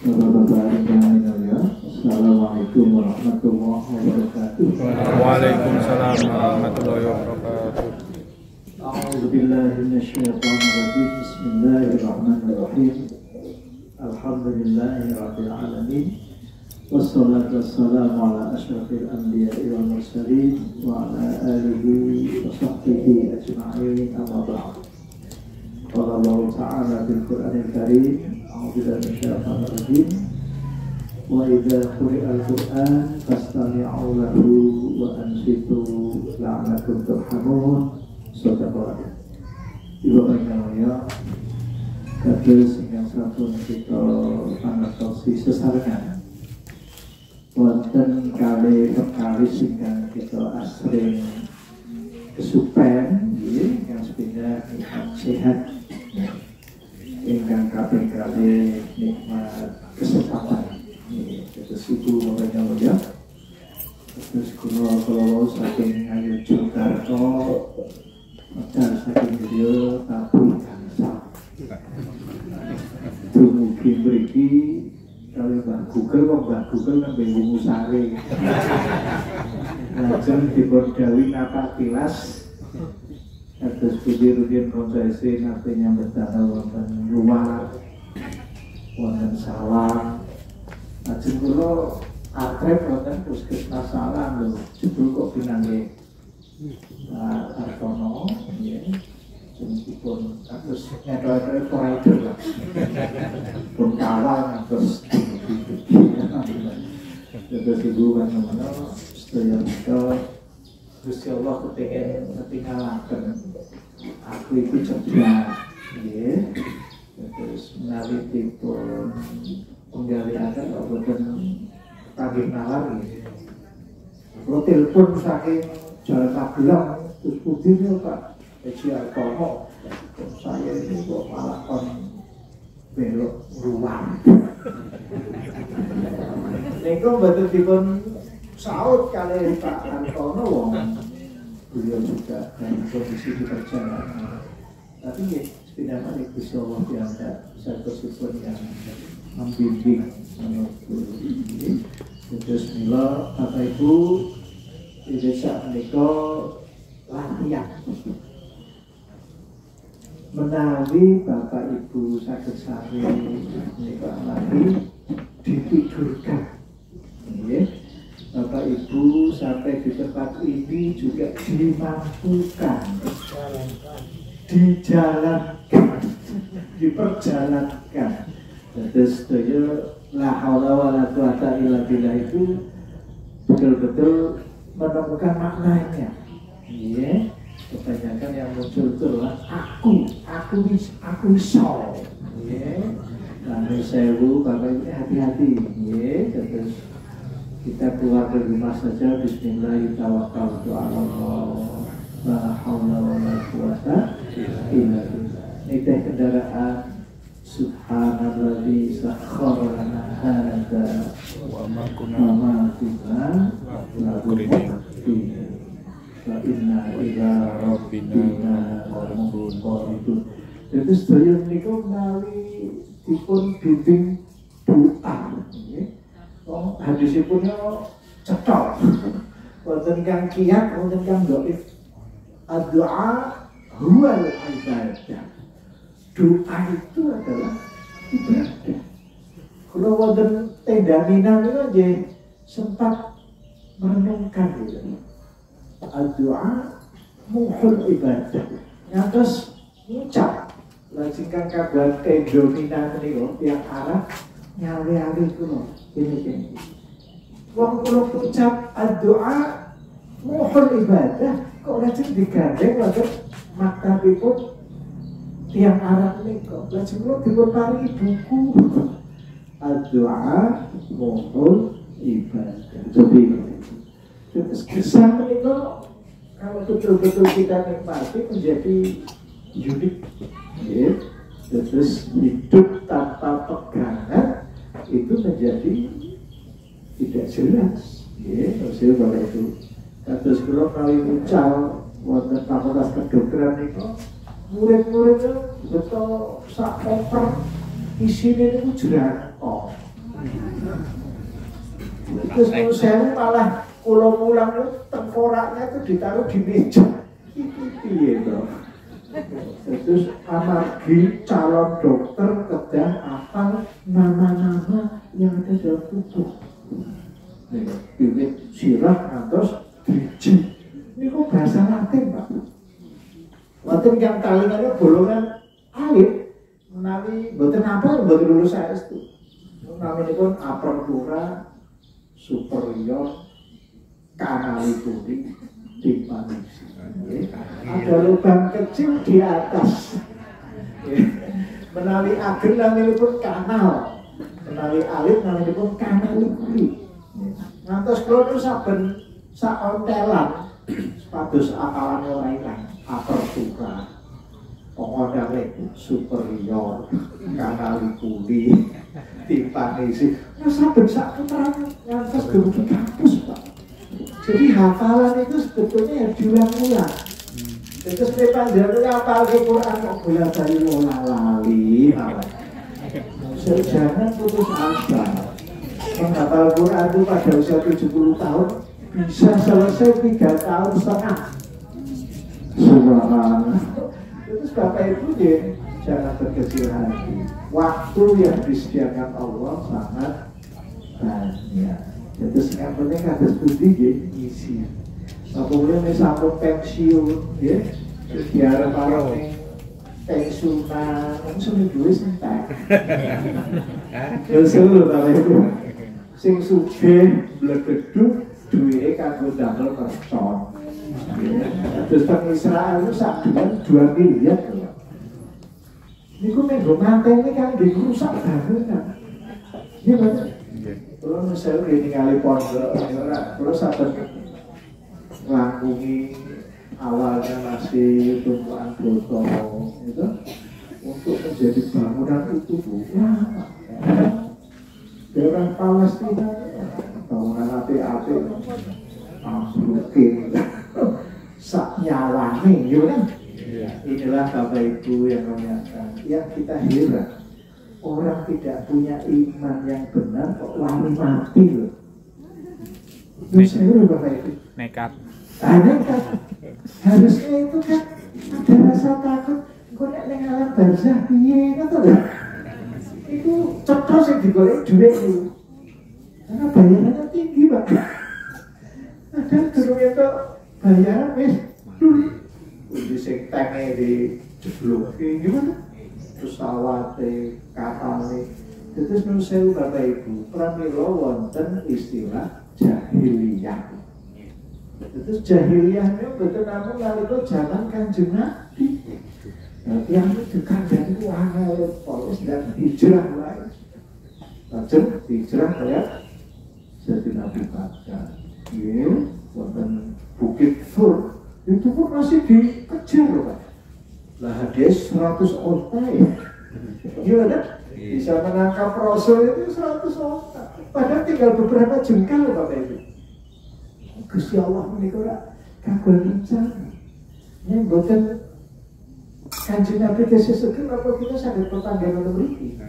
Assalamualaikum warahmatullahi wabarakatuh. Waalaikumsalam warahmatullahi wabarakatuh. A'udzubillahi minasyaitonir rajim. Bismillahirrahmanirrahim. Alhamdulillahirabbil alamin. Wassalatu wassalamu ala asyrafil anbiya'i wal mursalin wa ala alihi wa sahbihi ajma'in. Amma ba'd. Qala Allah Ta'ala fil Qur'anil Karim. A'udzubillahi minasyaitonir rajim. Wa idza quri'al Qur'an fastami'u lahu wa ansitu la'allakum turhamun. Sadaqallah. Ibu bapak kados ingkang sampun kita pangertosi sesarengan wonten kalih perkawis ingkang kita asring kesupen nggih ingkang sepindah nikmat sehat ingkang kaping kalih nikmat kesempatan nggih terus ibu bapak ya terus kula saking Ayu Jakarta modal saking video tabuh bangsa dumugi mriki kalau Mbak Google kok Mbak Google kan bingung sare lajeng dipun dawuhi napa tilas terus rutin proses nate nyambet damel wonten luar wonten sawah lajeng kula akrab wonten puskesmas salam lho jebul kok pinanggih Artono ya pun terus ngetok provider lah pun kawal terus terus ibu kan setelah itu Gusti Allah ketinggalan aku itu cerdas ya terus menawi dipun penggaliakan boten panggih nalar gitu kalau telepon saking Jalan Magelang terus putihnya Pak Eci Artono saya ini kok malah belok ruang niku mboten dipun saut kali Pak Artono wong beliau juga dalam kondisi di perjalanan tapi nggih sepindah nek Gusti Allah diangkat satu-satunya yang membimbing menuju ini terus mila Bapak Ibu di desa menika latihan menawi Bapak Ibu saged sami menika lagi ditidurkan nggih Bapak Ibu sampai di tempat ini juga dimampukan dijalankan diperjalankan terus sedaya la haula wala quwata illa billah itu betul-betul menemukan maknanya. Iya, kebanyakan yang muncul itu adalah aku iso. Iya, lalu sewu Bapak ini hati-hati. Iya, terus kita keluar dari rumah saja. Bismillahirrahmanirrahim. La haula wala quwata illa billah. Ini kendaraan. Subhanalladzi sakhkhara lana hadza wa ma kunna lahu muqrinin wa inna ila rabbina lamunqalibun. Jadi sedaya menika menawi dipun bimbing doa nggih. Wong hadisipun cetha. Wonten kang kiyat wonten kang dhaif. Ad-du'a huwal ibadah. Doa itu adalah ibadah. Kalau wonten tenda Minang itu aja sempat merenungkan gitu. Doa muhul ibadah. Ngantos ngucap lajengkan kabar tenda Minang niku yang arah nyale-ale kulo gini. Wong kulo ucap doa muhul ibadah kok lajeng digandeng wonten maktabipun tiang Arab ini kok lajeng kula dipun paringi buku doa mohon ibadah. Jadi terus kesan menika kalau betul-betul kita nikmati menjadi unik ya. Terus hidup tanpa pegangan itu menjadi tidak jelas ya. Maksudnya kalau itu kados kula kali ucal wonten fakultas kedokteran niku murid-muridnya betul sak koper isinya itu jerako Terus menurut saya malah kalau mulang itu tengkoraknya itu ditaruh di meja. Piye toh. Terus amargi calon dokter kedah apa nama-nama yang ada dalam tubuh. Bibit sirah atau driji. Ini kok bahasa Latin, Pak. Latin yang talingannya bolongan alit menawi boten apa boten lulus saya itu. Namanya pun apertura superior kanalituri timpanisi. Ada lubang kecil di atas. Menawi ageng namanya pun kanal. Menawi alit namanya pun kanalituri. Ngantos kalau itu saben saontelan status akalan orang ilang apertura pengodang superior kanalituri timpanisi. Nah saben sak putranya ngantos gerugi kampus, Pak. Jadi hafalan itu sebetulnya yang diulang-ulang. Terus panjenengan ngapal ke Quran kok bola-bali ora lali malah. Jangan putus asa. Menghafal Quran itu pada usia 70 tahun bisa selesai 3 tahun setengah. Subhanallah. Terus Bapak Ibu jangan berkecil hati. Waktu yang disediakan Allah sangat banyak. Terus yang penting harus budi isi. Kemudian misalnya pensiun, ya, biar para pensiunan, langsung duit sentak. Seluruh Bapak Ibu. Sing sugih blegeduk duwike kanggo damel mercon. Terus teng Israel itu sak bulan 2 miliar lho. Niku menggo mantene kan dirusak bangunan. Iya betul. Kalau misalnya ini kali pondok, kalau sahabat nganggungi awalnya masih tumpuan botol itu untuk menjadi bangunan itu lama. Orang Palestina bangunan api-api mungkin sak nyawani, gitu kan? Inilah Bapak Ibu yang menyatakan, yang kita heran orang tidak punya iman yang benar kok lari mati loh. Terus itu Bapak Ibu Nekat. Nekat. Harusnya itu kan ada rasa takut. Kok nek ning alam barzah piye ngono lho. Itu ceplos yang digolek duit itu. Karena bayarannya tinggi, Pak. Ada durung itu bayaran wis di sing tenge di jebloke gimana? Pesawat kapal terus menurut saya Bapak Ibu pramila wonten istilah jahiliyah. Terus jahiliyahnya betul namun nalika zaman Kanjeng Nabi. Yang dikandani itu angel polis dan hijrah lain. Lajeng hijrah kayak Sayyidina Abu Bakar. Ini wonten Bukit Tur itu pun masih dikejar, Pak. Lah hadis 100 onta ya. Gimana? Bisa menangkap Rasul itu 100 onta. Padahal tinggal beberapa jengkal Bapak Ibu. Gusti Allah menika kagungan rencana. Ini bukan Kanjeng Nabi keseseken apa kita saged tetangga mriki.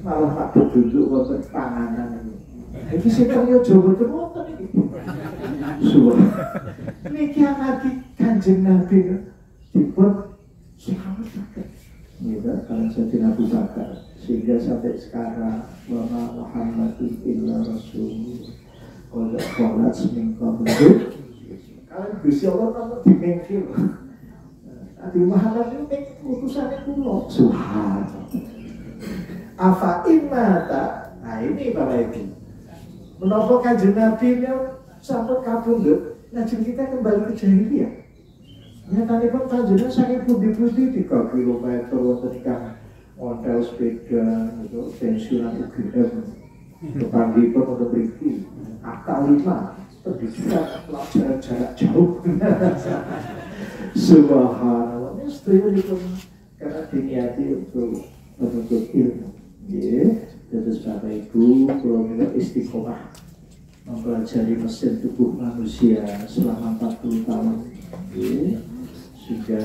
Malah tak duduk wonten panganan ini. Iki sing kaya Jawa wonten iki. Suwun. Niki amargi Kanjeng Nabi dipun selamat gitu kalau Sayyidina Abu Bakar sehingga sampai sekarang wa Muhammadun illa rasul qad khalat min qablu kalau Gusti Allah kan dimengkil Nabi Muhammad itu utusannya kula subhanallah afa imata. Nah ini Bapak Ibu menapa Kanjeng Nabi sampun kabundut lajeng kita kembali ke jahiliyah. Nyatanya pun panjenengan saking pundi-pundi 3 kilometer wonten kang model sepeda itu pensiunan UGM kepanggihipun untuk mriki akta 5 pendidikan pelajaran jarak jauh. Subhanallah. Ini sedaya dipun karena diniati untuk menuntut ilmu. Nggih, terus Bapak Ibu kula menika istiqomah mempelajari mesin tubuh manusia selama 40 tahun. Nggih. Juga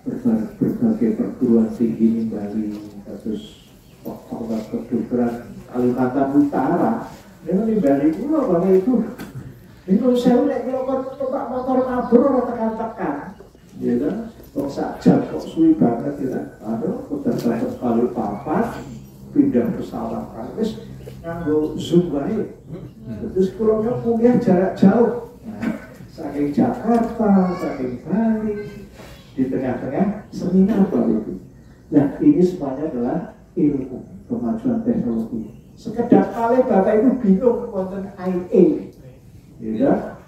berbagai perguruan tinggi nimbali kasus fakultas kedokteran Kalimantan Utara Ini nimbali kula Bapak Ibu. Niku sewu nek kula kon numpak motor mabur ora tekan-tekan. Ya kan? Kok sak jam kok suwi banget ya. Aduh, udah sampai kali papat pindah pesawat kan. Wis nganggo Zoom wae. Terus kula kuliah jarak jauh. Nah, saking Jakarta, saking Bali, di tengah-tengah seminar Bapak Ibu. Nah, ini semuanya adalah ilmu kemajuan teknologi. Sekedar kali Bapak Ibu bingung konten IA, ya,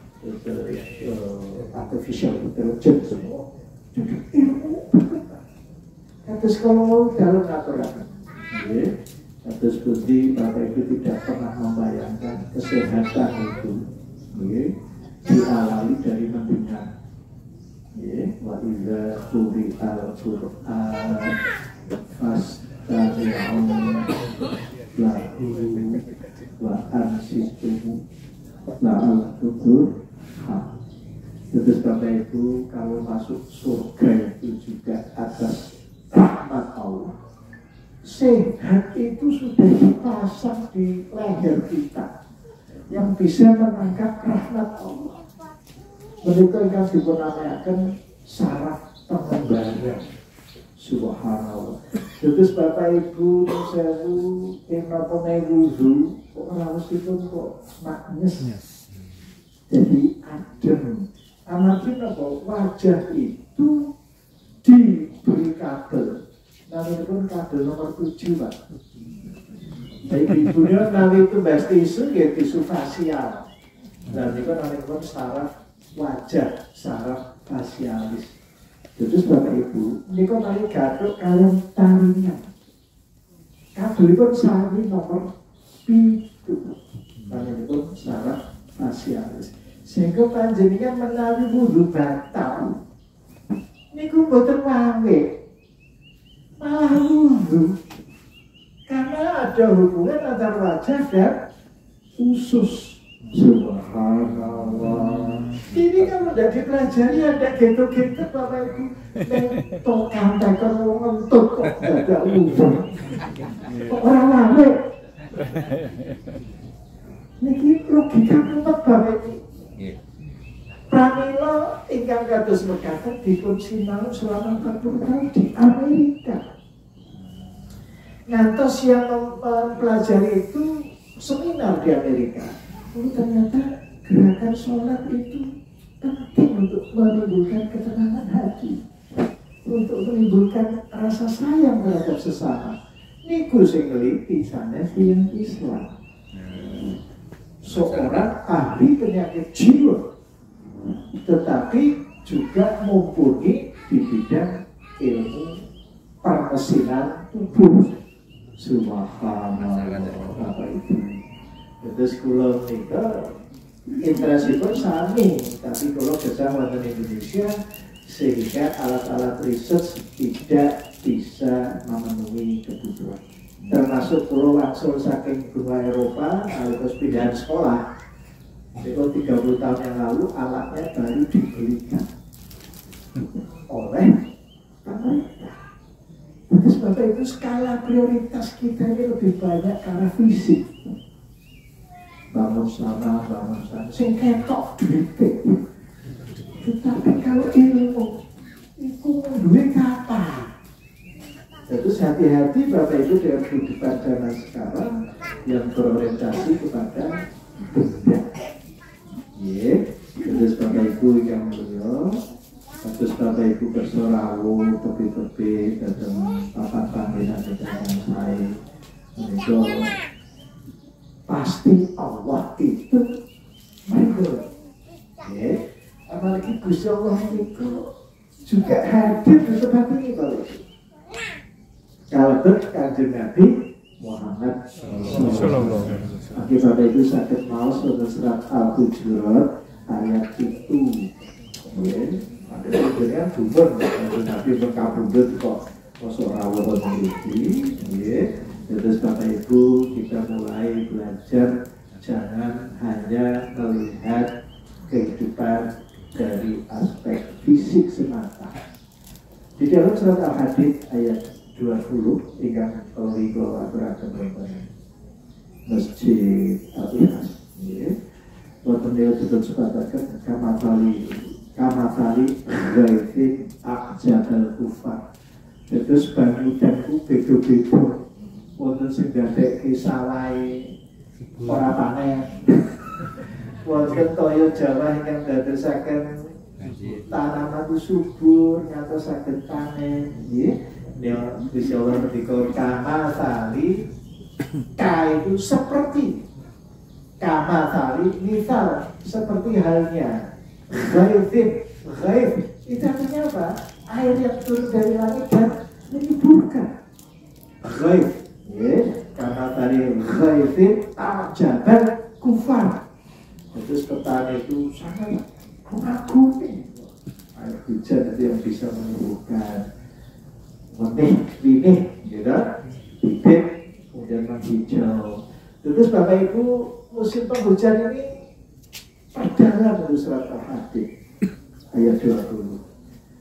artificial intelligence semua. Jadi ilmu terus kalau dalam aturan, ya, terus bukti Bapak Ibu tidak pernah membayangkan kesehatan itu, ya, diawali dari mendengar. Ya, wa idza quri'al Qur'an fastami'u lahu wa ansitu la'allakum turhamun. Terus Bapak Ibu kalau masuk surga itu juga atas rahmat Allah. Sehat itu sudah dipasang di leher kita yang bisa menangkap rahmat Allah. Mereka yang dipenamakan saraf pengembara. Subhanallah. Terus Bapak Ibu sewu kenapa wudu kok raosipun kok maknyes. Jadi adem. Amarga apa? Wajah itu diberi kabel. Namanya pun kabel nomor 7 Pak. Baik ibunya namanya itu bahas tisu ya tisu fasial. Dan itu namanya pun saraf wajah, saraf fasialis. Terus Bapak Ibu, ini kok tadi gatuk kalian taringan. Kabel itu sari nomor 7. Namanya pun saraf fasialis. Sehingga panjenengan menawi wudu batal. Niku mboten wae. Malah wudu. Karena ada hubungan antara wajah dan usus. Subhanallah. Ini kalau tidak dipelajari ada gitu-gitu Bapak Ibu. Tokan tekan ngentut kok ada wudu. Kok ora wae. Niki logika mumet Bapak Ibu. Pramila ingkang kados mekaten dipun sinau selama 40 tahun di Amerika. Ngantos yang mempelajari itu seminar di Amerika. Ternyata gerakan sholat itu penting untuk menimbulkan ketenangan hati, untuk menimbulkan rasa sayang terhadap sesama. Niku sing ngeliti sanes yang Islam. Seorang ahli penyakit jiwa, tetapi juga mumpuni di bidang ilmu permesinan tubuh. Subhanallah Bapak Ibu. Terus kula nika interestipun sami, tapi kula kerja wonten Indonesia sehingga alat-alat riset tidak bisa memenuhi kebutuhan. Termasuk kula langsung saking benua Eropa, terus pindahan sekolah. Itu 30 tahun yang lalu alatnya baru dibelikan oleh pemerintah. Terus Bapak Ibu skala prioritas kita ini lebih banyak karena fisik. Bangun sana, sing ketok duit. Tetapi kalau ilmu itu duit apa? Terus hati-hati Bapak Ibu dengan kehidupan zaman sekarang yang berorientasi kepada benda. Terus Bapak Ibu yang mulia, terus Bapak Ibu bersorawu, tepi-tepi, dan papan panggilan dengan saya. Itu pasti Allah itu menurut. Apalagi Gusti Allah itu juga hadir di tempat ini Bapak Ibu. Kalau Kanjeng Nabi Muhammad Sallallahu Alaihi Wasallam. Bapak Ibu sakit mau surat Al-Hujurat ayat itu. Ada sebenarnya bubar Nabi berkabudut kok masuk rawuh sendiri. Terus Bapak Ibu kita mulai belajar jangan hanya melihat kehidupan dari aspek fisik semata. Di dalam surat Al-Hadid ayat 20 hingga kalau aturaken masjid Betul sepatutnya kamatali ghaifin akjabal kufar. Terus banyu danku beda-beda. Wonten sing ndadekake sawahe ora panen. Wonten toya Jawa ingkang dadosaken tanaman itu subur ngantosaken panen. Nggih. Ya Gusti Allah ngendika kamatali ka itu seperti kamatali misal seperti halnya ghaifin. Ghaif itu artinya apa? Air yang turun dari langit dan menyuburkan. Ghaif, kamatali ghaifin ajabal kufar. Terus petani itu sangat mengagumi air hujan itu yang bisa menyuburkan benih, gitu, bibit, kemudian menghijau. Terus Bapak Ibu, musim penghujan ini perdalam untuk surat Al-Hadid ayat 20.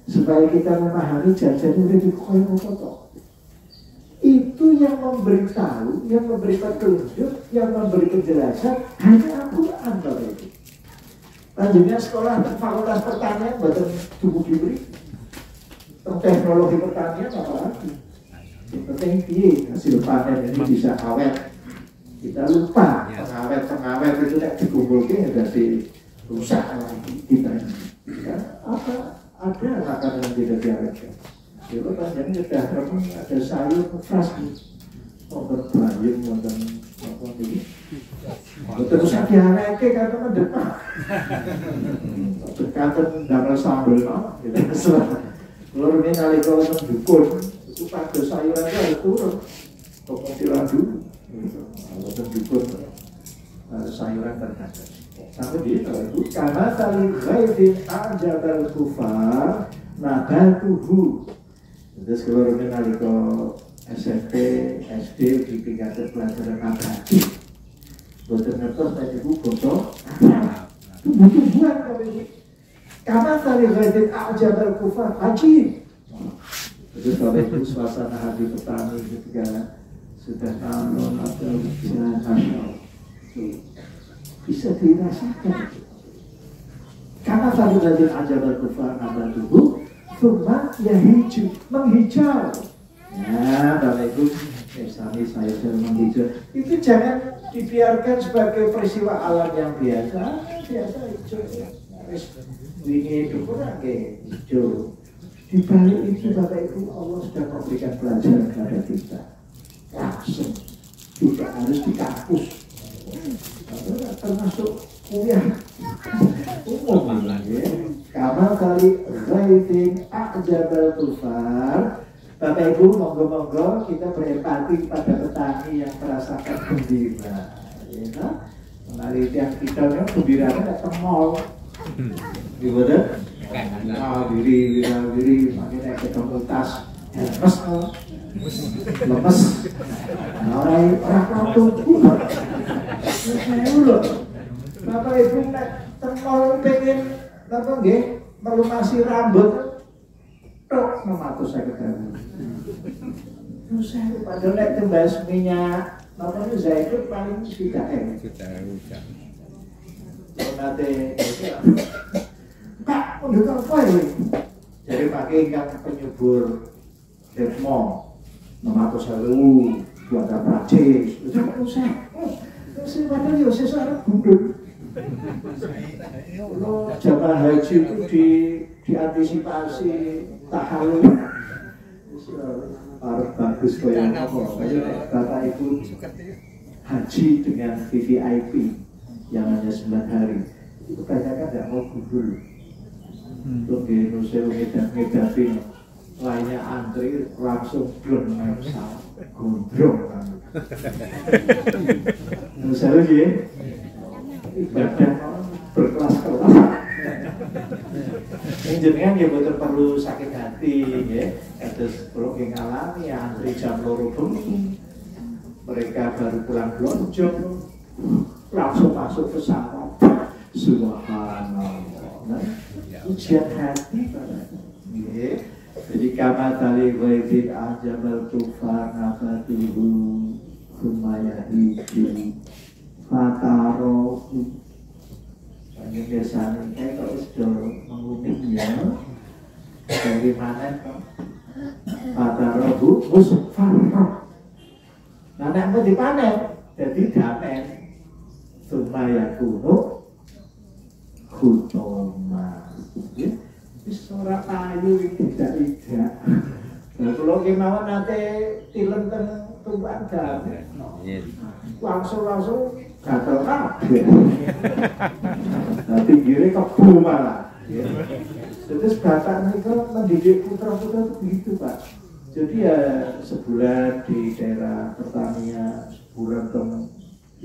Supaya kita memahami jajan itu koyo apa. Itu yang memberitahu, yang memberi petunjuk, yang memberi penjelasan hanya Al-Quran Bapak Ibu. Lanjutnya sekolah fakultas pertanian buatan tubuh diberi. Teknologi pertanian apa lagi? Yang penting hasil panen ini bisa awet. Kita lupa pengawet itu tidak dikumpulkan jadi rusak lagi kita. Kan apa ada makanan yang tidak diawetkan? Kalau panjang sudah ada sayur fresh, wonten bayam, wonten apa ini? Betul usah diawetke karena mendepak. Berkatan damel sambel gitu. Kalau ini nalika wonten dukun, itu pada sayuran itu harus turun, pemutilan dulu. Wonten dukun sayuran terkadang. Sampai di itu karena tali ghaifin ajabal kufar nabatuhu. Terus kalau ini nalika SMP, SD di tingkat pelajaran nabati. Boten ngertos nek ibu basa tumbuh-tumbuhan kami. Karena tali ghaifin ajabal kufar haji. Terus kalau itu suasana hati petani ketika sudah nanam atau jalan bisa dirasakan. Karena tali ghaifin ajabal kufar nabatuhu Thumma yahiju, menghijau. Nah, Bapak Ibu, misalnya saya sudah menghijau. Itu jangan dibiarkan sebagai peristiwa alam yang biasa hijau. Ini itu kurang hijau. Di balik itu Bapak Ibu, Allah sudah memberikan pelajaran kepada kita. Langsung, tidak harus di kampus. Termasuk kuliah umum ya. Kamal kali ghaifin ajabal kufar. Bapak Ibu, monggo-monggo kita berempati pada petani yang merasakan gembira. Ya, menari yang kita yang gembira tidak temol. Gimana? Diri, makanya ketemu tas, lemes. Orang waktu Bapak Ibu nak temol pengen apa nggih melumasi rambut tok 650.000. Terus padahal nek tembas minyak namanya zaitun paling sudah nanti Pak, menurut apa ini? Jadi pakai ikan penyubur Depmo 600.000 buat apa Prancis itu kan usah. Terus padahal ya sesuatu gundul. Jamaah haji itu diantisipasi tahallul harus bagus kayak Bapak Ibu haji dengan VVIP yang hanya 9 hari itu kebanyakan tidak mau gundul. Untuk di Indonesia ngedapin lainnya antri langsung belum naik pesawat gondrong kan. Misalnya ya ibadah berkelas-kelas. Jenengan ya betul perlu sakit hati ya. Terus perlu ngalami antri jam 2 bengi. Mereka baru pulang belanja langsung masuk pesawat. Subhanallah. Ujian hati ya. Jadi kama tali ghaifin ajabal kufar nafatuhu Thumma yahiju Fatarohu. Ini biasanya kayak kalau sudah menguning ya dari mana kok pada robu musuh farroh. Nah, nek mau dipanen, jadi damen supaya kuno kutoma. Wis ora payu tidak. Nah, kalau kemauan nanti tilen teng tumpang damen, langsung gatel kabeh. Nah, pinggirnya kebu malah. Terus bapak itu mendidik putra-putra itu begitu Pak. Jadi ya sebulan di daerah pertanian, sebulan ke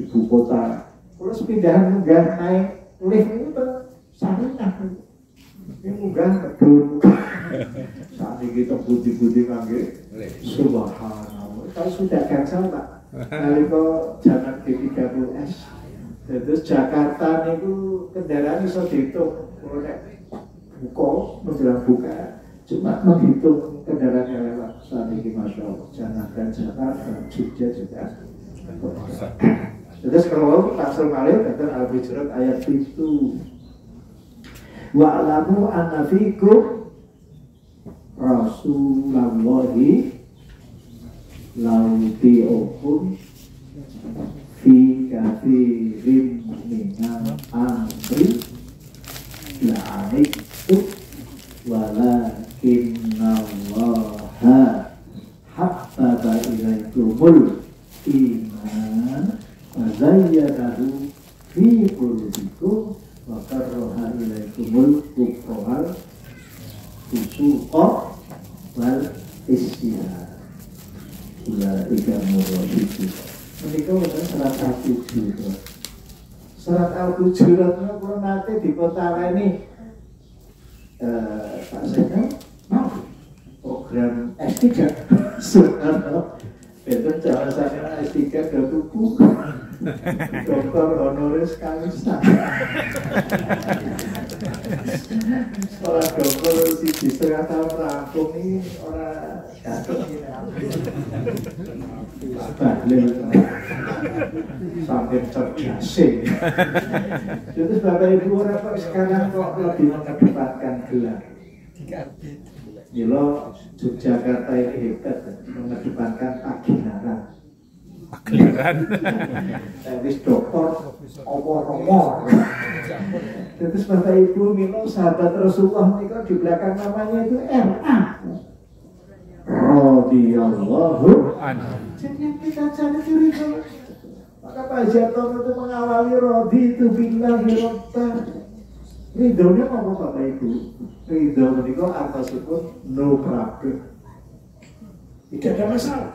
ibu kota. Terus pindahan munggah naik lift itu Sarinah. Ini munggah kedun. Saat ini kita budi-budi ngangge. Subhanallah. Kalau sudah gangsal Pak. Kali kok zaman B30S. Terus Jakarta itu kendaraan bisa dihitung. Kalau buka, menjelang buka, cuma menghitung kendaraan yang lewat. Saat ini Masya Allah, jangankan Jakarta, Jogja juga. Terus kalau Rasul Malik kata Al-Hujurat ayat itu, wa'alamu anna fikum Rasulallahi lauti'ukum fi kathirin minal amri la'aniktum walakinnallaha habbaba ilaikumul iman wa zayyanahu fi qulubikum wa karraha ilaikumul kufra wal fusuqa wal isyan ulaika muradikum. Menika wonten surat Al-Hujurat. Surat Al-Hujurat menika nate dikotaleni Pak Seno mau program S3 Soekarno itu jangan saya S3 ke tubuh dokter honoris causa sekolah dokter si setengah tahun rampung ini orang jatuh ini bahlil sampai cerdas terus Bapak Ibu orang kok sekarang kok lebih mengedepankan gelar Yolo Yogyakarta ini hebat mengedepankan pagelaran. Wis dokter omor-omor. Terus Bapak Ibu Milo sahabat Rasulullah itu di belakang namanya itu RA. Radhiyallahu anhu. Jadi yang kita cari curiga. Maka Pak Jarton itu mengawali Rodi itu billahi robban. Ridhonya apa Bapak Ibu? Ridho menikah artosipun no problem. Tidak ada masalah.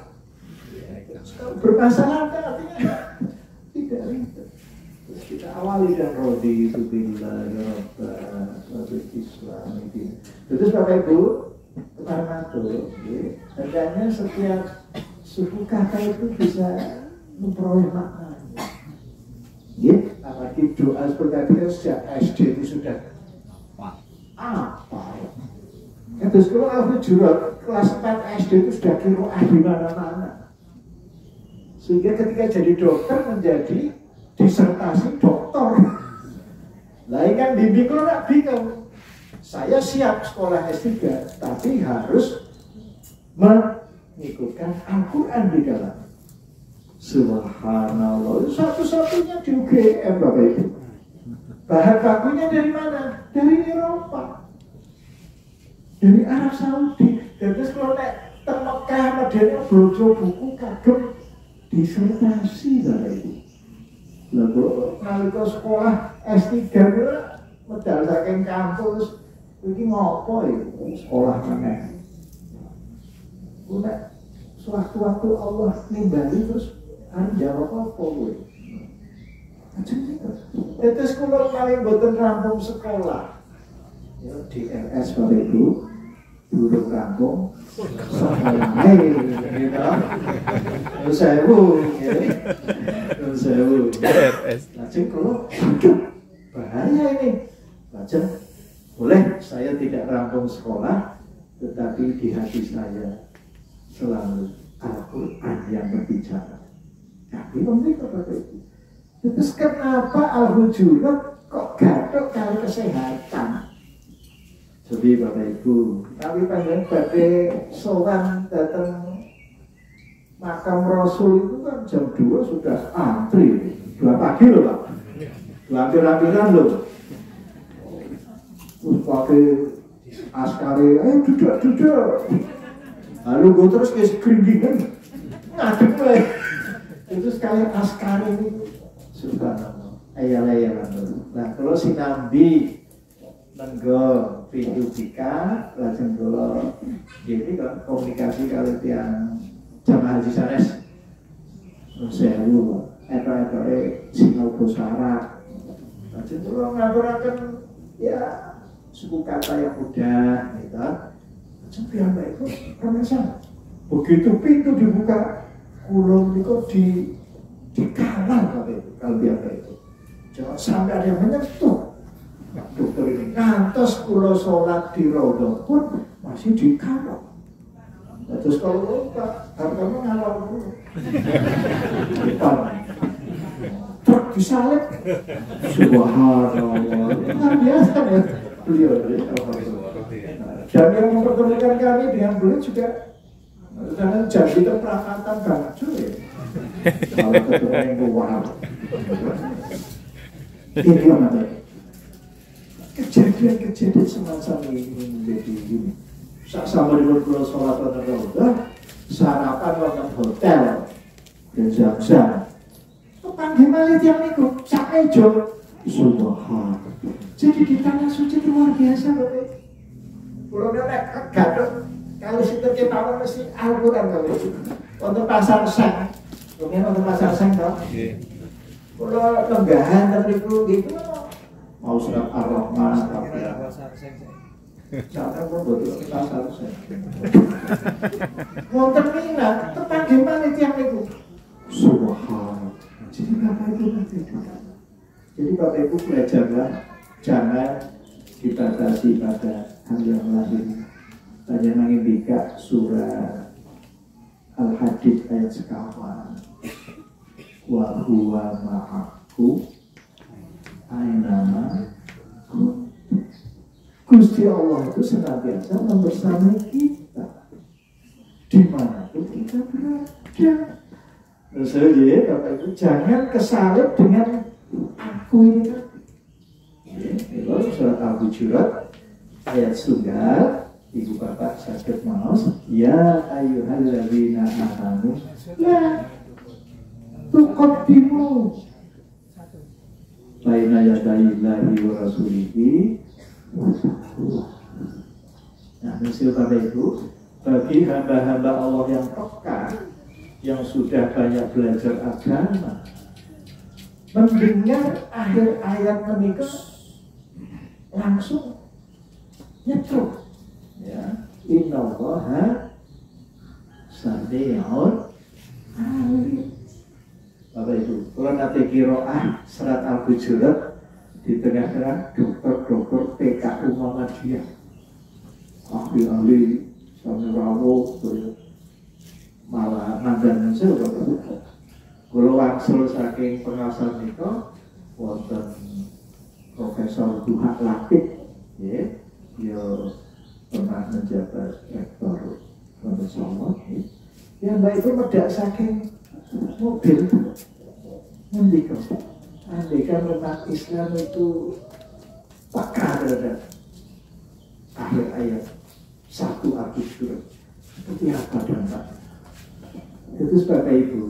Bermasalah artinya tidak ridho. Terus kita awali dan Rodi itu billahi robban wabit Islam ini. Terus Bapak Ibu Parmato, hendaknya setiap suku kata itu bisa memperoleh makna. Ya, apalagi doa seperti itu sejak SD itu sudah apa? Terus kalau Al-Hujurat kelas 4 SD itu sudah qiraah di mana-mana. Sehingga ketika jadi dokter menjadi disertasi dokter. Lah kan bimbing kalau nggak bingung. Saya siap sekolah S3, tapi harus mengikutkan Al-Quran di dalam. Subhanallah, satu-satunya di UGM Bapak Ibu. Bahan bakunya dari mana? Dari Eropa, dari Arab Saudi. Dan terus kalau naik ke Mekah, Madinah, bojo buku kagem disertasi Bapak Ibu. Lalu nalika sekolah S3 itu medal saking kampus, ini ngopo ya sekolah mana? Udah sewaktu-waktu Allah nimbali terus harus jawab apa gue? Terus kalau paling boten rampung sekolah, ya di RS Bapak Ibu, burung rampung, sekolah, gitu, sewu, RS. Lajeng kalau hidup bahaya ini, lajeng boleh saya tidak rampung sekolah, tetapi di hati saya selalu Al-Quran yang berbicara. Tapi mereka Bapak Ibu. Terus kenapa Al-Hujurat kok gathuk karo kesehatan. Jadi Bapak Ibu, tapi panjenengan badhe sowan datang makam Rasul itu kan jam 2 sudah antri. 2 pagi loh Pak. Hampir-hampiran loh. Terus pakai askari, ayo duduk. Lalu gue terus kayak geringingan, ngadep lah. Itu sekali askari ini, subhanallah, ayal-ayalan. Nah kalau si Nabi nenggo pintu bika, lajeng kalau jadi kan komunikasi kalau yang jamaah haji sanes, sewu, sinau bosara, lajeng kalau ngaturakan ya suku kata yang mudah, gitu. Sampai apa itu penasaran. Begitu pintu dibuka, kulon itu dikalang kalau biasa itu. Jangan sampai ada yang menyentuh. Dokter ini ngantos kulo sholat di rodo pun masih dikalang. Nah, terus kalau Pak Hartono ngalang dulu. Truk disalib. Subhanallah. Luar biasa ya. Beliau dan yang mempertemukan kami dengan beliau juga dengan janji keperangkatan banget juga. Kalau ketemu yang keluar, ini mana? Kejadian semacam ini menjadi ini. Sama dengan pulau sholat pada udah sarapan waktu hotel dan jam-jam. Panggil malit yang itu, sampai jauh. Subhanallah. Jadi di tanah suci itu luar biasa Bapak. Kalau udah gaduh, kalau situ kita tahu mesti Al-Quran kalau itu. Untuk pasar sang, kemudian untuk pasar sang tau. Kalau lenggahan terlibu gitu, mau surat Ar-Rahman, tapi Jangan betul pasar sang. Mau terminat, tepat gimana tiang itu? Subhanallah. Jadi Bapak itu nanti. Jadi Bapak Ibu belajarlah, jangan dibatasi pada hal yang lain. Tanya nangin bika surah Al-Hadid ayat sekawan. Wa huwa ma'aku ainama. Gusti Allah itu senantiasa membersamai kita dimanapun kita berada. Terus ya Bapak Ibu jangan kesalip dengan aku ini kan. Itu surat Al-Hujurat ayat tunggal. Ibu bapak sakit maus. Ya ayyuhalladzina amanu la tuqaddimu baina yadayillahi wa rasulihi. Nah, misalnya Bapak Ibu, bagi hamba-hamba Allah yang peka, yang sudah banyak belajar agama, mendengar akhir ayat menikah langsung nyetruk ya, innallaha sami'un alim. Bapak Ibu, kalau nanti qiraah surat Al-Hujurat di tengah-tengah dokter PKU Muhammadiyah, ahli-ahli Sami Rawo malah mandan saya kalau wangsul saking pengawasan itu wonten Profesor Duha Lapid ya, dia pernah menjabat rektor Profesor yang baik itu medak saking mobil mendikan andikan umat Islam itu pakar ada akhir ayat 1 Al-Hujurat seperti apa dampaknya. Itu Bapak Ibu,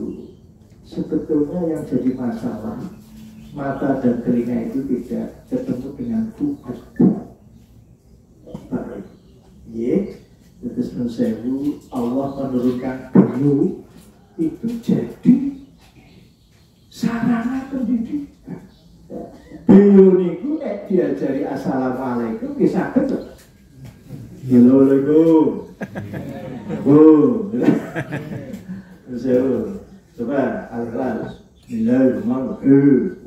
sebetulnya yang jadi masalah mata dan telinga itu tidak ketemu dengan Tuhan. Bapak Ibu, ya, terus mensewu Allah menurunkan beliau itu jadi sarana pendidikan. Beliau niku nek diajari assalamualaikum bisa ketemu. Assalamualaikum. Coba Al-Ikhlas. Bismillahirrahmanirrahim.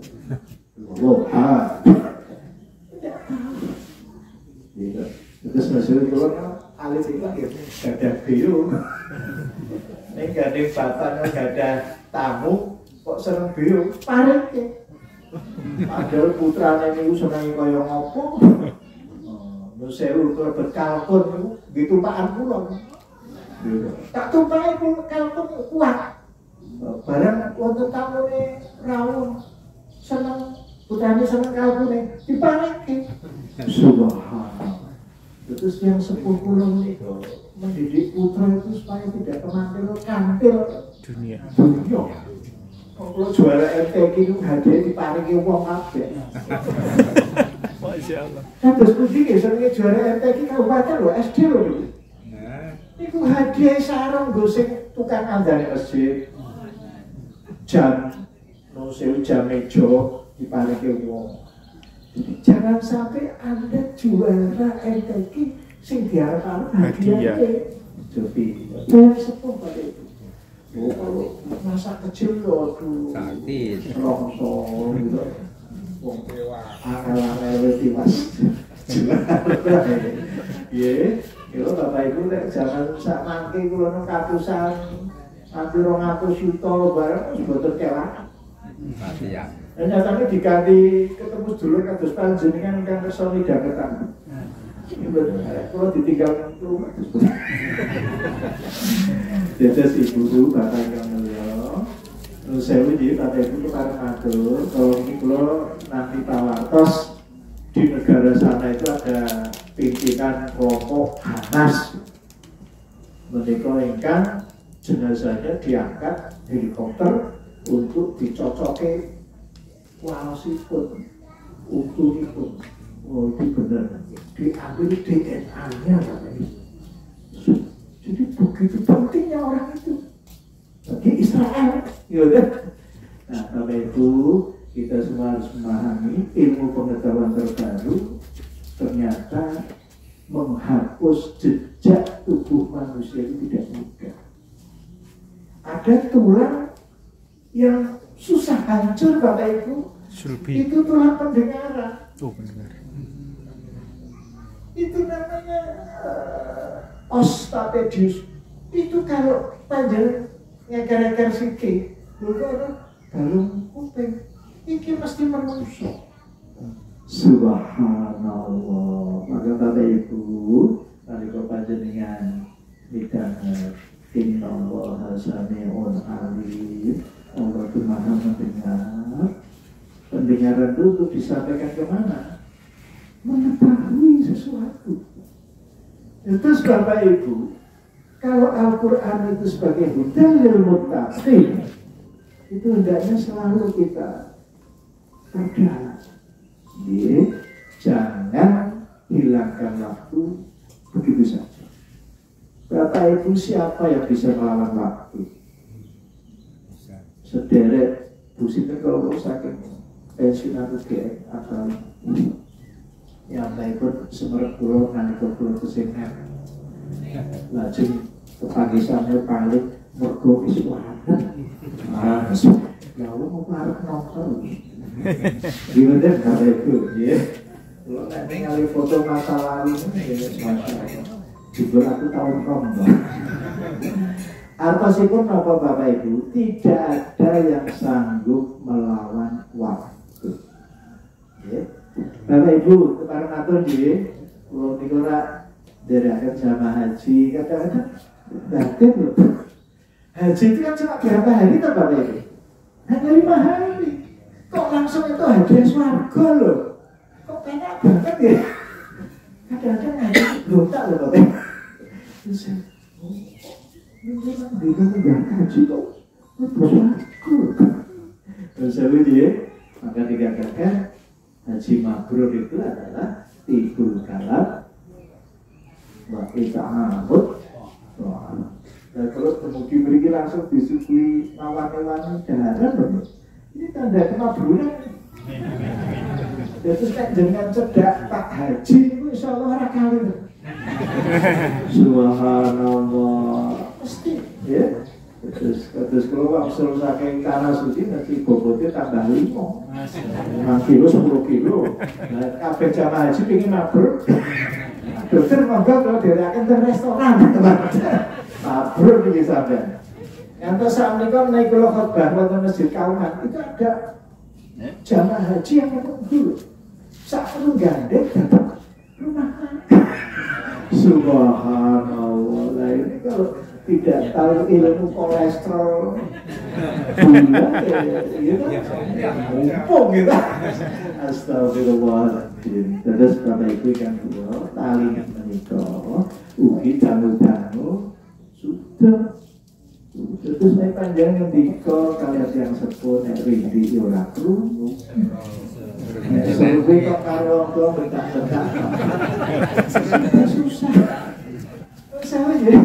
Terus maksudnya kalau alif itu gak ada biru. Ini gak ada batan, gak ada tamu, kok seneng biru. Parit ya. Padahal putrane niku senenge kaya ngopo. Lho sewu klebet kalkun niku tumpakan kula. Tak tumpaki kalkun kuat. Barang wonten tamune rawuh seneng putrane seneng kalkune dipaniki. Subhanallah. Terus yang sepuh kula niku mendidik putra itu supaya tidak kemantil kantil dunia. Kalau juara MTQ itu hadiah diparingi wong kabeh. Masyaallah. Terus pundi nggih senenge juara MTQ kabupaten lho SD lho. Iku hadiah sarung nggo sing tukang andane masjid. Jam jam meja diparingi wong. Jadi jangan sampai Anda juara MTQ sing diharapkan hadiah. Jadi sepuh pada itu. Oh, kalau masa kecil loh tuh longsor gitu, angel-angel tiwas, ya, kalau bapak ibu jangan sak mangke kalau nong kapusan, nanti 200 juta barang sudah terkewak. Dan nyatanya diganti ketemu dulu kados panjenengan kan kesoni dagetan. Kalau ditinggalkan itu jadi ibu bapak yang mulia saya uji bapak ibu kemarin atur kalau ini kalau nanti pawartos di negara sana itu ada pimpinan kelompok Hamas mereka ingkang jenazahnya diangkat helikopter untuk dicocoki waosipun utuhipun. Oh itu benar, diambil DNA-nya jadi begitu pentingnya orang itu bagi Israel, yaudah. Nah, Bapak Ibu, kita semua harus memahami ilmu pengetahuan terbaru ternyata menghapus jejak tubuh manusia itu tidak mudah. Ada tulang yang susah hancur, Bapak Ibu. Itu tulang pendengaran. Oh, benar. Itu namanya ostapedius. Itu kalau panjang ngeker-ngeker sikit, dulu ada balung kuping. Iki mesti menusuk. Subhanallah. Maka Bapak Ibu, nalika panjenengan midhanget innallaha sami'un alim. Allah itu Maha mendengar. Pendengaran itu untuk disampaikan kemana? Mengetahui sesuatu. Terus Bapak Ibu, kalau Al-Quran itu sebagai hudan lil muttaqin, itu hendaknya selalu kita perdalam. Jangan hilangkan waktu begitu saja. Bapak Ibu, siapa yang bisa melawan waktu? Sederek Bu Sinten kalau saking pensiunan UGM atau yang pun semerep pulau nalika pulau kesehatan lajeng kepagisannya paling mergo iswanan ya Allah mau parek nonton gimana Bapak Ibu ya kalau nanti ngali foto masa lalu ini ya juga aku tahun rombong artosipun apa Bapak Ibu tidak ada yang sanggup melawan waktu ya. Bapak Ibu, kemarin atur nggih, kula niku ora ndherekaken jamaah haji, kadang-kadang batin lho. Haji itu kan cuma berapa hari toh Bapak Ibu? Hanya 5 hari. Kok langsung itu hadiah swarga loh. Kok penak banget ya? Kadang-kadang haji berontak loh Bapak Ibu. Terus ini memang dia haji kok swarga. Terus saya maka dikatakan haji mabrur itu adalah tibul kalab wa ita'amud dan kalau kemudian beri langsung disuguhi lawan-lawan daharan ini tanda kemabruran terus dengan cedak Pak Haji itu insya Allah orang kali subhanallah pasti ya terus kalau langsung saking tanah suci nanti bobotnya tambah 5 kilo 10 kilo nah kabeh jamaah haji pengen mabrur dokter monggo kalau diarakan ke restoran mabrur ini sampai ngantos saat ini kan naik kalau khutbah wonten masjid kauman itu ada Jamaah haji yang menunggu saat menggandeng datang rumah makan. Subhanallah. Nah, ini kalau tidak tahu ilmu kolesterol gula ya mumpung kita. Astagfirullahaladzim. Terus Bapak Ibu kan dua tali menikah ugi dangu-dangu sudah. Terus saya panjang ngendika kalian yang sepuh nek rindi ora krungu. Sampai kok karo wong bentak-bentak. Susah. Sama ya.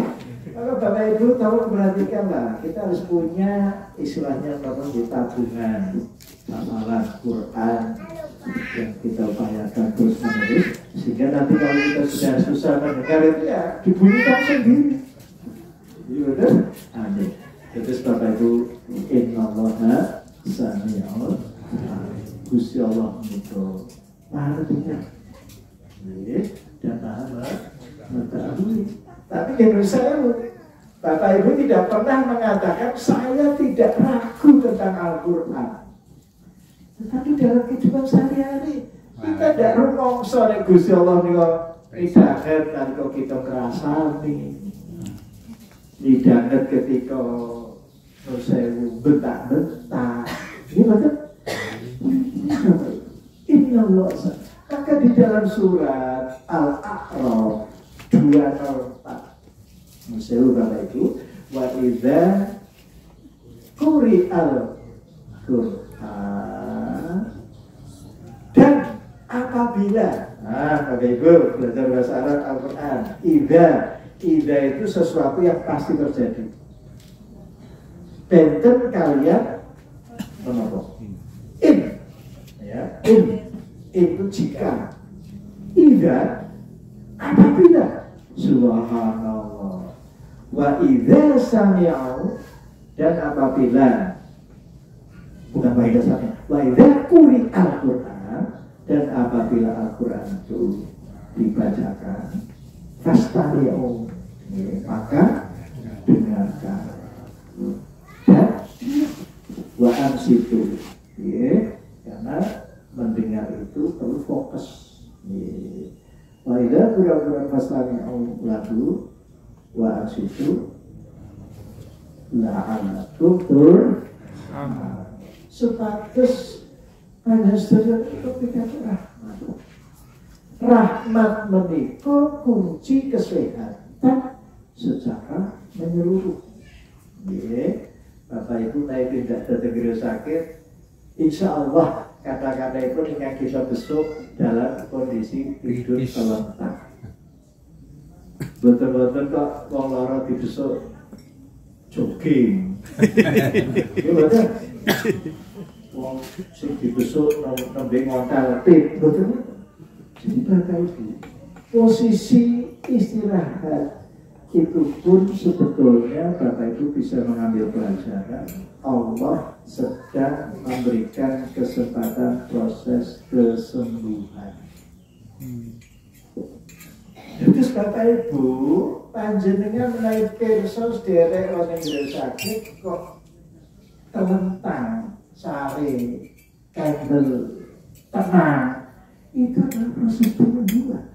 Kalau Bapak Ibu tahu perhatikan lah, kita harus punya istilahnya apa di tabungan amalan Quran yang kita upayakan terus menerus sehingga nanti kalau kita sudah susah mendengar itu ya dibunyikan sendiri. Iya betul? Amin. Terus Bapak Ibu, innallaha sami'un Gusti Allah itu maha mendengar dan maha mengetahui. Tapi menurut saya, Bapak Ibu tidak pernah mengatakan saya tidak ragu tentang Al-Quran. Tetapi dalam kehidupan sehari-hari kita tidak rumongso nek Gusti Allah tidak nalika kita ngrasani. Tidak ketika sewu bentak-bentak. Gimana? Innallaha. Maka di dalam surat Al-A'raf 204 Masyaallah Bapak Ibu, wa idza quri'al Qur'an, dan apabila Bapak Ibu belajar bahasa Arab Al-Quran, idza itu sesuatu yang pasti terjadi. Benten kalian menapa? In itu jika, idza apabila, subhanallah, wa idza sami'u, dan apabila, bukan wa idza sami'u, wa idza quri'al Qur'an, dan apabila Al-Quran itu dibacakan, fastami'u, maka dengarkan, dan wa ansitu, karena mendengar itu perlu fokus. Wa idza quri'al fastami'u lahu wa ansitu la'allakum turhamun. Sepatus panjenengan itu pikantuk rahmat. Rahmat menika kunci kesehatan secara menyeluruh. Nggih, Bapak Ibu naik tidak terdengar sakit, insya Allah kata-kata itu dengan kita besok dalam kondisi tidur terlentang. Betul-betul kok wong lara dibesuk jogging. Iya betul. Wong sing dibesuk nembe ngontel tip, betul. Jadi Bapak Ibu, posisi istirahat itu pun sebetulnya Bapak Ibu bisa mengambil pelajaran. Allah sedang memberikan kesempatan proses kesembuhan. Jadi Bapak Ibu, panjenengan menaik pirsa sederek wong sing sakit kok telentang, sare, kendel, tenang. Itu adalah proses penyembuhan.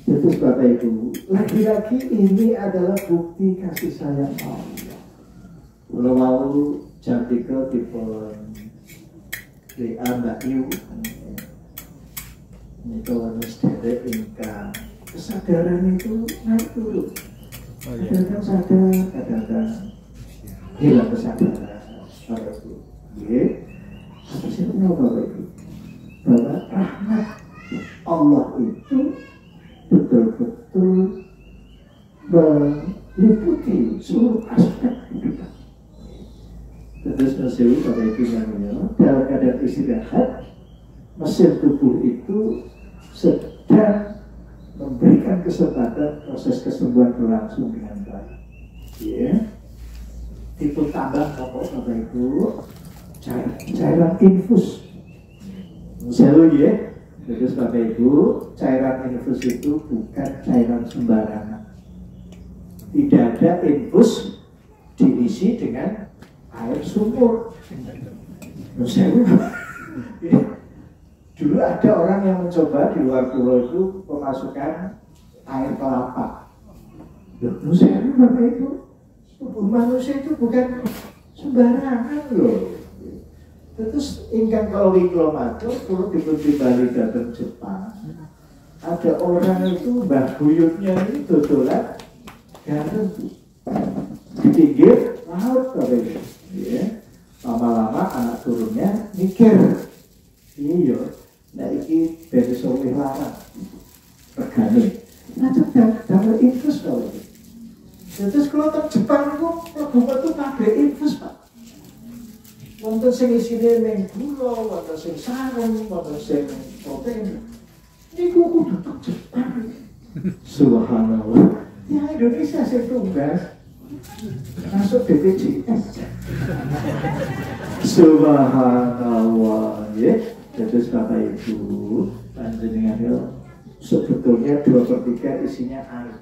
Jadi Bapak Ibu, lagi-lagi ini adalah bukti kasih sayang Allah. Kalau mau jam 3 dipun WA Mbak Yu, ini kalau sederek ingkang kesadaran itu naik dulu. Kadang-kadang sadar, kadang-kadang hilang kesadaran. Bapak Ibu, apa sih Bapak Ibu? Bahwa rahmat Allah itu betul-betul meliputi seluruh aspek kehidupan. Terus mesin Bapak Ibu namanya dalam keadaan istirahat, mesin tubuh itu sedang memberikan kesempatan proses kesembuhan berlangsung dengan baik. Tipe tambah Bapak Ibu cairan infus. Misalnya terus Bapak Ibu, cairan infus itu bukan cairan sembarangan. Tidak ada infus diisi dengan air sumur. Sewu. Dulu ada orang yang mencoba di luar pulau itu memasukkan air kelapa. Sewu Bapak Ibu, tubuh manusia itu bukan sembarangan loh. Terus ingkang kalwi kula matur kula dipun timbali dhateng Jepang. Ada orang itu mbah buyutnya ini dodolan garam di pinggir laut katanya. Ya. Lama-lama anak turunnya mikir, iya, nah ini dari soleh larang regane. Nah coba damel infus kalau itu. Terus kalau ke Jepang itu pelabuhan itu pabrik infus Pak. Wonten sing isine ning gula, wonten sing sarem, wonten sing protein. Niku kudu tek Jepang. Subhanallah. Ya Indonesia sing tumbas. Masuk BPJS. Subhanallah ya. Terus Bapak Ibu, panjenengan sebetulnya 2/3 isinya air.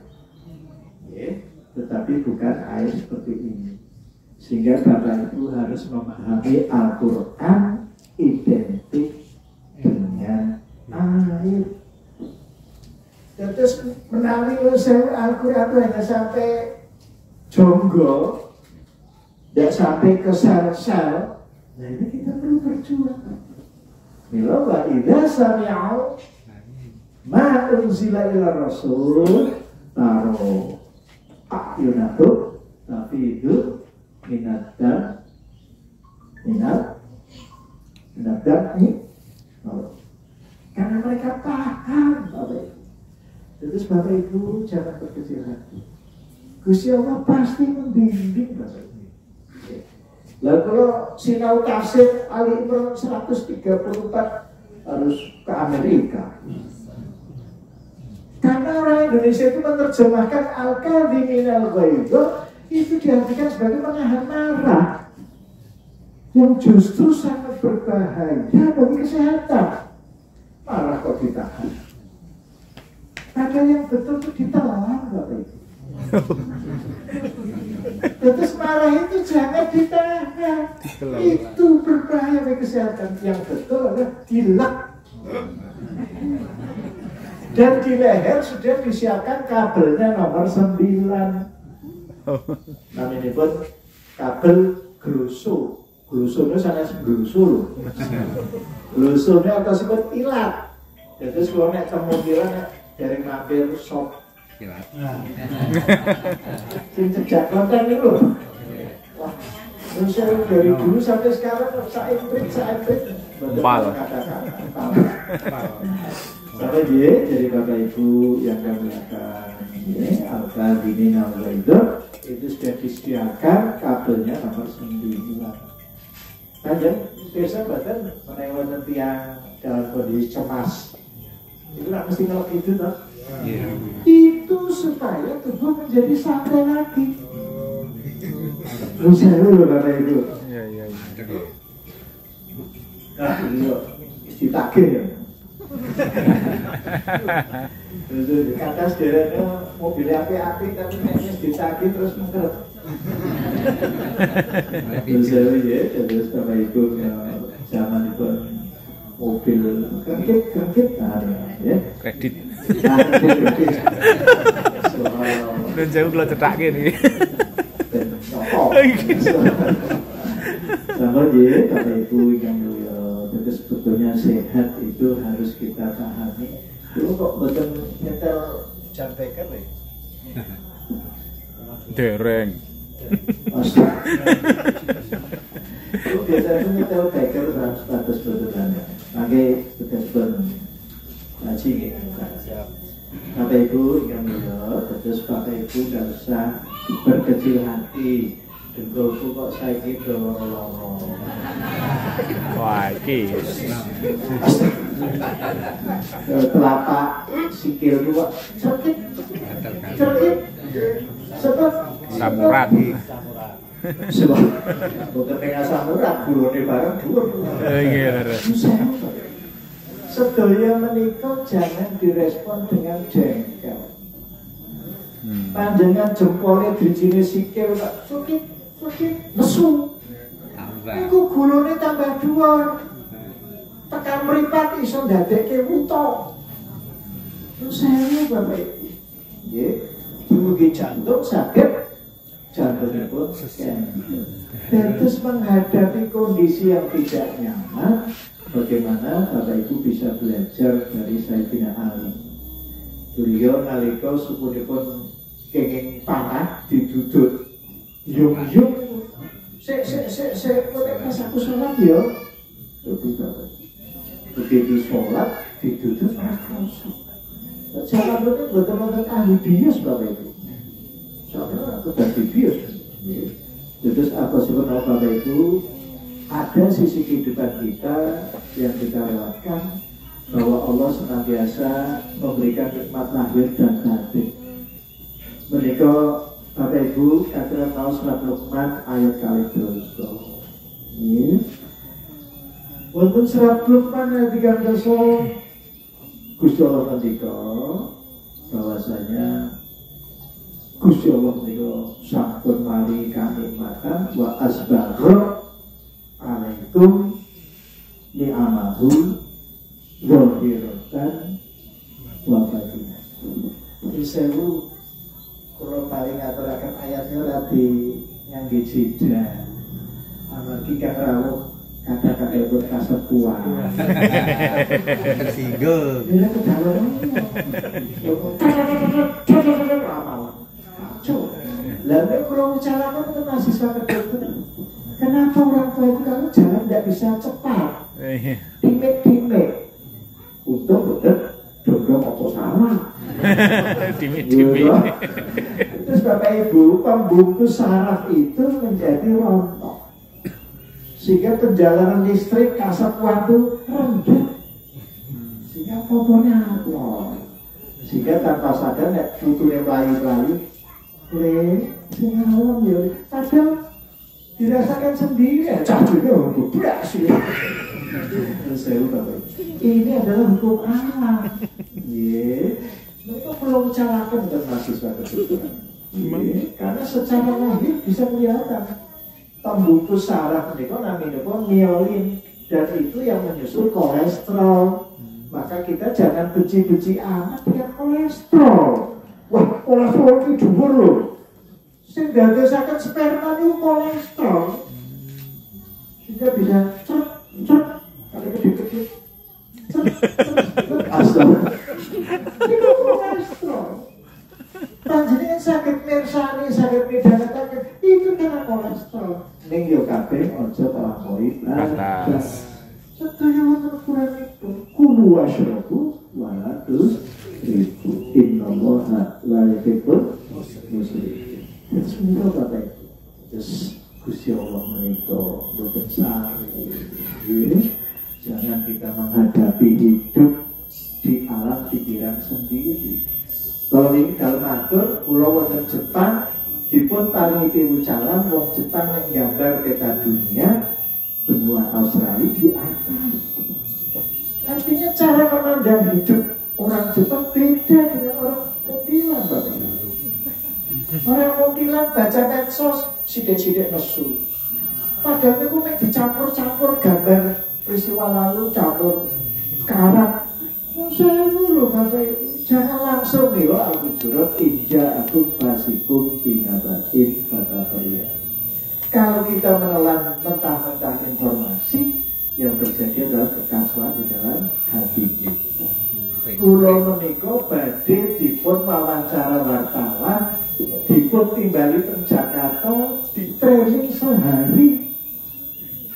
Ya, tetapi bukan air seperti ini. Sehingga Bapak Ibu harus memahami Al-Quran identik dengan air. Terus menawi Al-Quran itu hanya sampai jonggo, tidak sampai ke sel-sel. Nah ini kita perlu berjuang. Mila wa idza sami'u ma unzila ila rasul taro ayunatu tafidu minat ini karena mereka paham Bapak Ibu. Terus Bapak Ibu jangan berkecil hati. Gusti Allah pasti membimbing Bapak Ibu. Lalu kalau sinau tafsir Ali Imran 134 harus ke Amerika. Karena orang Indonesia itu menerjemahkan al-kadhiminal ghaidha itu diartikan sebagai menahan marah yang justru sangat berbahaya bagi kesehatan. Marah kok ditahan. Padahal yang betul itu ditelan Bapak Ibu. Terus marah itu jangan ditahan. Itu berbahaya bagi kesehatan. Yang betul adalah dilek. Dan di leher sudah disiapkan kabelnya nomor 9. Namanya pun kabel gluso. Glusonya sangat gluso. Glusonya atau sebut ilat. Jadi kalau nek kemudian dari mampir shop ilat. Sing cecak konten itu. Wah, gluso dari dulu sampai sekarang saiprit. Sampai dia jadi Bapak Ibu yang kami akan al-kadhiminal ghaidha itu sudah disediakan kabelnya nomor 9. Panjang biasa badan menewon tiang dalam kondisi cemas itu nggak mesti ngelok itu toh. Itu supaya tubuh menjadi santai lagi. Terus dulu Bapak Ibu. Iya. Nah ini loh ditagih ya. Terus kata sederhana mobil api-api tapi kayaknya ditagih terus mengkerut. Terus ya, terus Bapak Ibu zaman itu mobil kredit ya. Kredit. Dan jauh kalau cetak gini. Sama dia Bapak Ibu yang mulia. Jadi sebetulnya sehat itu harus kita pahami. Dulu kok betul nyetel jam beker ya? Dereng. Itu biasanya nyetel beker dalam status betulannya. Pakai betul ngaji gitu. Bapak Ibu yang mulia, terus Bapak Ibu nggak usah berkecil hati. Dengkulku kok saiki loro-loro. Wah, iki. Telapak sikilku kok sakit. Sebab samurat. Sebab bukan dengan samurat, gulune bareng dhuwur. Iya, sedaya menika jangan direspon dengan jengkel. Panjenengan jempolnya dijine sikil kok sakit nesu. Iku gulune tambah dhuwur. Tekan mripat iso ndadekke wuta. Sewu Bapak Ibu. Nggih, dumugi jantung saged jantungipun terus menghadapi kondisi yang tidak nyaman. Bagaimana Bapak Ibu bisa belajar dari Sayyidina Ali. Beliau nalika supunipun kenging panah didudut yung-yung kowe pas aku sholat ya begitu sholat didudut jangan berarti betul-betul ahli bias Bapak Ibu soalnya aku dari bias terus apa sebenarnya Bapak Ibu ada sisi kehidupan kita yang kita lewatkan bahwa Allah senantiasa memberikan nikmat lahir dan batin. Menika Bapak Ibu kata tahu surat Luqman ayat kali dosa. Ini wonten surat Luqman ayat 3 dosa. Gusti Allah ngendika bahwasanya Gusti Allah menika sampun mari kanikmatan wa asbagha alaikum ni'amahu zahiratan wa batinah. Sewu kalau paling ngaturaken ayatnya lagi ngangge jeda. Amargi kang rawuh kata-kata ibu kasepuan. Single. Dia kedalaman. Lalu kalau bicarakan ke mahasiswa kedokteran, kenapa orang tua itu kalau jalan tidak bisa cepat? Dimik-dimik. Untuk betul dongeng apa salah? Dimik-dimik. Terus Bapak Ibu, pembungkus saraf itu menjadi rontok, sehingga perjalanan listrik kasepuan itu rendah, sehingga popornya apa? Sehingga tanpa sadar nek putune melayu-melayu, singalon ya, padahal dirasakan sendiri ya, cahdunya beras ya. Ini adalah hukum Allah. Mereka perlu mencalakan untuk mahasiswa kedokteran. Karena secara lahir bisa kelihatan pembungkus saraf mereka namanya myelin, dan itu yang menyusul kolesterol. Maka kita jangan benci-benci amat dengan kolesterol. Wah, kolesterol itu dhuwur loh. Sing ndadosaken sperma itu kolesterol. Sehingga bisa cek kalau gede-gede astaga itu kolesterol. Panjenengan sakit mirsani, sakit midhanetaken itu karena kolesterol. Ning yo kabeh aja nglampaui batas. Sedaya wonten ukuranipun. Kulu wasyrabu wa tusrifu. Innallaha la yuhibbul musrifin. Semoga Bapak Ibu. Terus Gusti Allah menika boten sari. Jangan kita menghadapi hidup di alam pikiran sendiri. Kalau ini dalam atur, pulau wonten Jepang, dipun paringi piwucalan, wong Jepang yang gambar peta dunia, benua Australia di atas. Artinya cara memandang hidup orang Jepang beda dengan orang Mundilan, Bapak. Orang Mundilan baca medsos, sidik-sidik nesu. Padahal itu dicampur-campur gambar peristiwa lalu, campur sekarang. Saya dulu Bapak, jangan langsung nih loh Al-Hujurat inja aku fasikun binabatin fatafaya. Kalau kita menelan mentah-mentah informasi, yang terjadi adalah kekacauan di dalam hati kita. Kulo menika badhe dipun wawancara wartawan, dipun timbali teng Jakarta, di training sehari.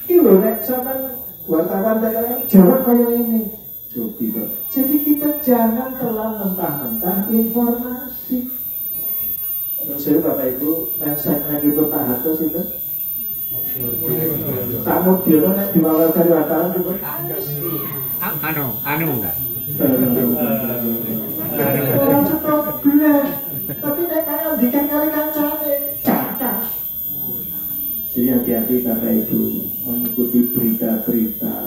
Iki lho nek sampean wartawan daerah jawab kayak ini. Coba. Jadi kita jangan telan mentah-mentah informasi. Menurut saya Bapak Ibu, mensagnya gitu Pak Hartos itu. Tamu Diono nek diwawancara wartawan itu. Anu. Orang cetok belas. Tapi nek kan dikan kali kancane cerdas. Jadi hati-hati Bapak Ibu mengikuti berita-berita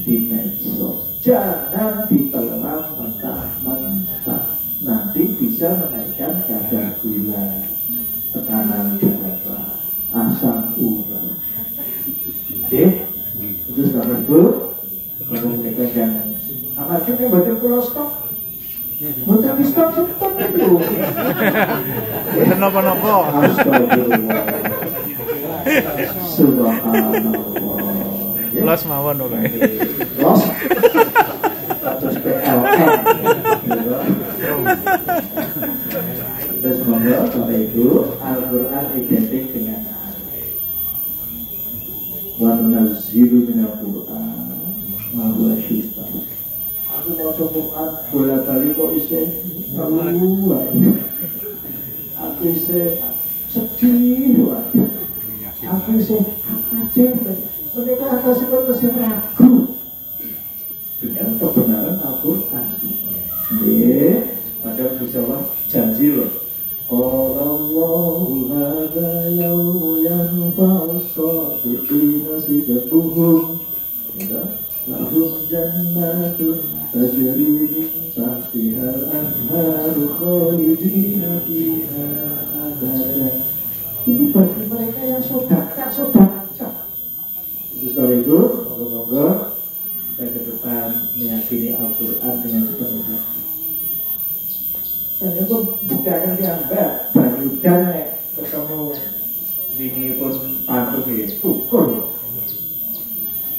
di medsos. Jangan ditelan mentah-mentah. Nanti bisa menaikkan kadar gula, tekanan darah, asam urat. Oke? Terus Bapak Ibu, kalau mereka yang amarga yang batin pulau stop, muter di stop itu. Bener nopo-nopo. Astagfirullah. Subhanallah. Los mawon lho kae. Los. Terus PLN. Terus monggo Bapak Ibu, Al-Quran identik dengan wa nunazzilu minal Qur'an ma huwa syifaa. Aku mau Quran bola-balik kok isih ngelu wae. Aku isih sedih wae. Aku isih kacau. Mereka atasipun masih ragu dengan kebenaran Al-Quran. Pada Rasulullah janji loh. Allahu hadza yaumu yanfa'u as-sadiqina sidquhum. Lahum jannatun tajri min tahtiha al-anharu khalidina fiha abada. Ini bagi mereka yang sedekah. Terus kalau itu, moga-moga kita ke depan meyakini Al-Quran dengan sepenuh hati. Dan pun bukan dianggap banyu dan ketemu ini pun pantuk ukur.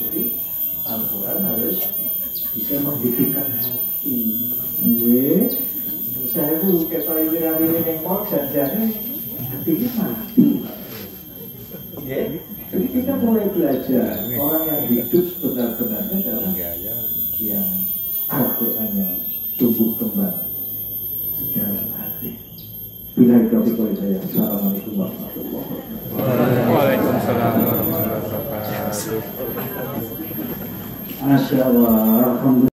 Jadi Al-Quran harus bisa menghidupkan hati. Saya pun kata ini nengok janjane hati ini mati. Jadi kita mulai belajar orang yang hidup sebenar-benarnya adalah yang Al-Qurannya tumbuh kembang dalam hati. Bila itu saya. Assalamualaikum warahmatullahi wabarakatuh. Waalaikumsalam warahmatullahi wabarakatuh. Masya Allah. Alhamdulillah.